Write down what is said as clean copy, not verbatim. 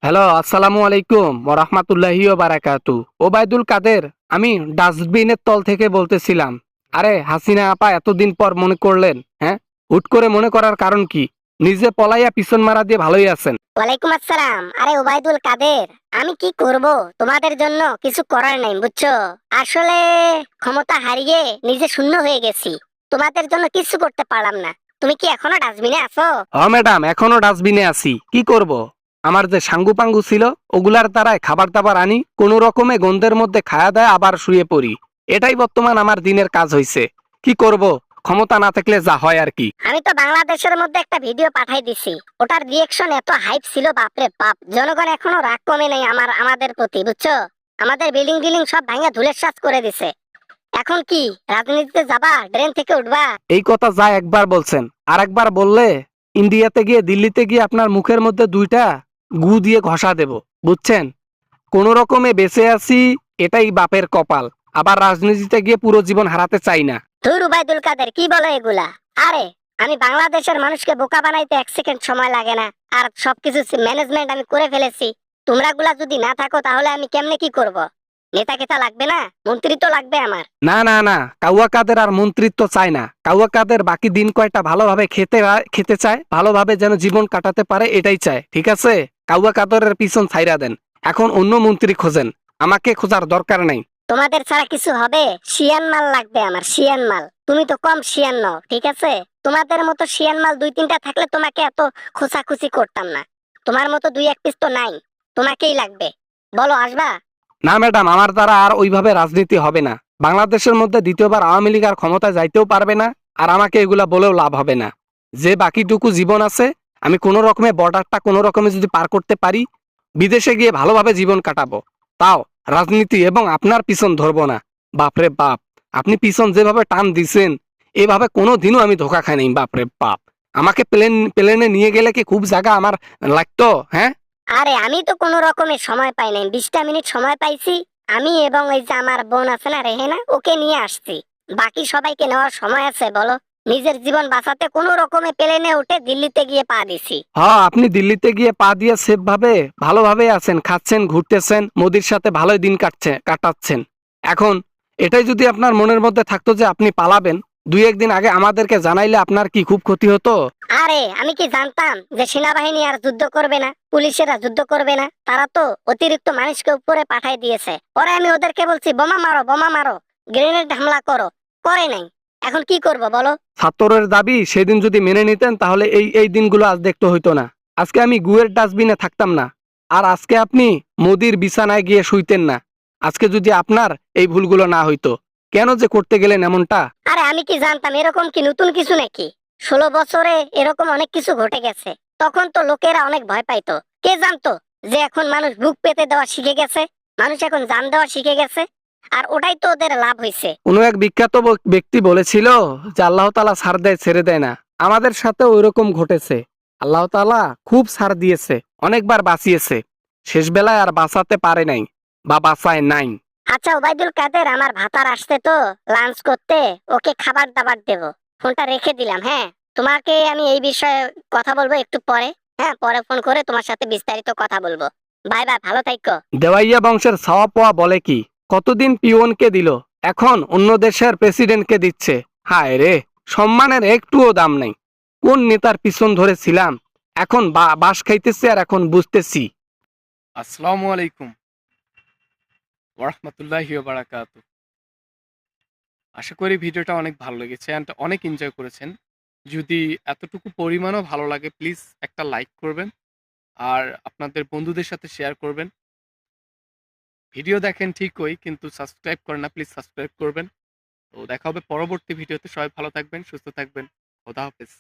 Hello, আসসালামু আলাইকুম ওয়া রাহমাতুল্লাহি ওয়া বারাকাতু। ওবায়দুল কাদের, আমি ডাস্টবিনের তল থেকে বলতেছিলাম। আরে হাসিনা আপা এতদিন পর মনে করলেন, হ্যাঁ? হুট করে মনে করার কারণ কি? নিজে পলাইয়া পিছন মারা দিয়ে ভালোই আছেন। ওয়ালাইকুম আসসালাম। আরে ওবায়দুল কাদের, আমি কি করব? তোমাদের জন্য কিছু করার নাই, বুঝছো? আসলে ক্ষমতা হারিয়ে নিজে শূন্য হয়ে গেছি। তোমাদের জন্য কিছু করতে পারলাম না। তুমি কি এখনো ডাস্টবিনে আছো? ম্যাডাম, এখনো ডাস্টবিনে আছি, কি করব? আমার যে সাঙ্গু পাঙ্গু ছিল ওগুলার দ্বারাই খাবার দাবার আনি, কোনো রকমে গন্ধের মধ্যে খায়া দেয়, আবার শুয়ে পড়ি। এটাই বর্তমান আমার দিনের কাজ হইছে। কি করব? ক্ষমতা না থাকলে যা হয় আর কি। আমি তো বাংলাদেশের মধ্যে একটা ভিডিও পাঠাই দিছি, ওটার রিয়েকশন এত হাইপ ছিল, বাপরে বাপ। জনগণ এখনো রাগ কমে নাই আমাদের প্রতি, বুঝছো? আমাদের বিল্ডিং বিল্ডিং সব ভাঙা ধুলিস্যাৎ করে দিছে। এখন কি রাজনীতিতে যাবা, ড্রেন থেকে উঠবা? এই কথা যা একবার বলছেন, আর একবার বললে ইন্ডিয়াতে গিয়ে দিল্লিতে গিয়ে আপনার মুখের মধ্যে দুইটা গু দিয়ে ঘষা দেব, বুঝছেন? কোনো রকমে বেঁচে আছি, এটাই বাপের কপাল। আবার রাজনীতিতে গিয়ে পুরো জীবন হারাতে চাই না। ধুর উবাইদুল কাদের, কি বলো এগুলা? আরে আমি বাংলাদেশের মানুষকে বোকা বানাইতে 1 সেকেন্ড সময় লাগে না, আর সবকিছু ম্যানেজমেন্ট আমি করে ফেলেছি। তোমরা গুলা যদি না থাকো তাহলে আমি কেমনে কি করব? নেতা কেতা লাগবে না, মন্ত্রী তো লাগবে আমার। না না না, কাউয়া কাদের আর মন্ত্রিত্ব চায় না। কাউয়া কাদের বাকি দিন কয়টা ভালোভাবে খেতে চায়, ভালোভাবে যেন জীবন কাটাতে পারে, এটাই চায়, ঠিক আছে? কাউয়া কাদেরের পিছন ছাইরা দেন, এখন অন্য মন্ত্রী খোঁজেন, আমাকে খোঁজার দরকার নাই। তোমাদের ছাড়া কিছু হবে? শিয়ান মাল লাগবে আমার, শিয়ান মাল। তুমি তো কম শিয়ান নও, ঠিক আছে? তোমাদের মতো শিয়ান মাল 2-3টা থাকলে তোমাকে এত খোঁচাখুচি করতাম না। তোমার মতো 2-1 পিস তো নাই। তোমাকেই লাগবে। বলো, আসবা? না ম্যাডাম, আমার দ্বারা আর ওইভাবে রাজনীতি হবে না। বাংলাদেশের মধ্যে দ্বিতীয়বার আওয়ামী লীগ আর ক্ষমতায় যাইতেও পারবে না, আর আমাকে এগুলা বলেও লাভ হবে না। যে বাকিটুকু জীবন আছে, আমি কোনো রকমে বর্ডারটা কোনো রকমে যদি পার করতে পারি, বিদেশে গিয়ে ভালোভাবে জীবন কাটাবো। তাও রাজনীতি এবং আপনার পিছন ধরবো না। বাপরে বাপ, আপনি পিছন যেভাবে টান দিছেন, এভাবে কোনো দিনও আমি ধোকা খাই নাই। বাপরে বাপ, আমাকে প্লেনে নিয়ে গেলে কি খুব জায়গা আমার লাগতো? হ্যাঁ, আরে আমি তো কোনো রকমের সময় পাই নাই, 20টা মিনিট সময় পাইছি। আমি এবং ওই যে আমার বোন আছে না, রেহেনা, ওকে নিয়ে আসছি। বাকি সবাইকে নেওয়ার সময় আছে বলো? নিজের জীবন বাঁচাতে কোনো রকমে প্লেনে উঠে দিল্লিতে গিয়ে পা দিছি। হ্যাঁ, আপনি দিল্লিতে গিয়ে পা দিয়ে সেফ ভাবে ভালোভাবে আছেন, খাচ্ছেন, ঘুরতেছেন, মোদির সাথে ভালোই দিন কাটাচ্ছেন। এখন এটাই যদি আপনার মনের মধ্যে থাকতো যে আপনি পালাবেন, 2-1 দিন আগে আমাদেরকে জানাইলে আপনার কি খুব ক্ষতি হতো? আরে আমি কি জানতাম যে সেনাবাহিনী আর যুদ্ধ করবে না, পুলিশেরা যুদ্ধ করবে না? তারা তো অতিরিক্ত মানুষকে উপরে পাঠাই দিয়েছে। পরে আমি ওদেরকে বলছি বোমা মারো, বোমা মারো, গ্রেনেড হামলা করো। করে নাই। এখন কি করব বলো? ছাত্রের দাবি সেদিন যদি মেনে নিতেন তাহলে এই এই দিনগুলো আজ দেখতে হইতো না। আজকে আমি গুয়ের ডাস্টবিনে থাকতাম না, আর আজকে আপনি মোদির বিছানায় গিয়ে শুইতেন না। আজকে যদি আপনার এই ভুলগুলো না হইতো, কেন যে করতে গেলেন এমনটা? আরে আমি কি জানতাম এরকম কি নতুন কিছু নাকি? 16 বছরে এরকম অনেক কিছু ঘটে গেছে। তখন তো লোকেরা অনেক ভয় পাইতো। কে জানতো যে এখন মানুষ বুক পেতে দেওয়া শিখে গেছে, মানুষ এখন জান দেওয়া শিখে গেছে। আর ওটাই তো ওদের লাভ হয়েছে। কোনো এক বিখ্যাত ব্যক্তি বলেছিল যে আল্লাহ তাআলা ছাড় দেয় ছেড়ে দেয় না। আমাদের সাথে ওইরকম ঘটেছে। আল্লাহ তাআলা খুব ছাড় দিয়েছে, অনেকবার বাঁচিয়েছে, শেষ বেলায় আর বাঁচাতে পারে নাই বা বাঁচায় নাই। আচ্ছা ওবায়দুল কাদের, আমার ভাতার আসতে তো লাঞ্চ করতে, ওকে খাবার দাবার দেব। ফোনটা রেখে দিলাম, হ্যাঁ? তোমাকে আমি এই বিষয়ে কথা বলবো একটু পরে। হ্যাঁ, পরে ফোন করে তোমার সাথে বিস্তারিত কথা বলবো। বাই বাই, ভালো থাইকো। দেওয়াইয়া বংশের ছাওয়া পাওয়া বলে কি, কতদিন পিওনকে দিল, এখন অন্য দেশের প্রেসিডেন্টকে দিচ্ছে। হায় রে, সম্মানের একটুও দাম নেই। কোন নেতার পিছন ধরেছিলাম, এখন বাস খাইতেছি আর এখন বুঝতেছি। আসসালামু আলাইকুম ওয়া রাহমাতুল্লাহি ওয়া বারাকাতুহু। আশা করি ভিডিওটা অনেক ভালো লেগেছে অ্যান্ড অনেক এনজয় করেছেন। যদি এতটুকু পরিমাণও ভালো লাগে, প্লিজ একটা লাইক করবেন আর আপনাদের বন্ধুদের সাথে শেয়ার করবেন। ভিডিও দেখেন ঠিকই, কিন্তু সাবস্ক্রাইব করেন না, প্লিজ সাবস্ক্রাইব করবেন। তো দেখা হবে পরবর্তী ভিডিওতে। সবাই ভালো থাকবেন, সুস্থ থাকবেন। খোদা হাফেজ।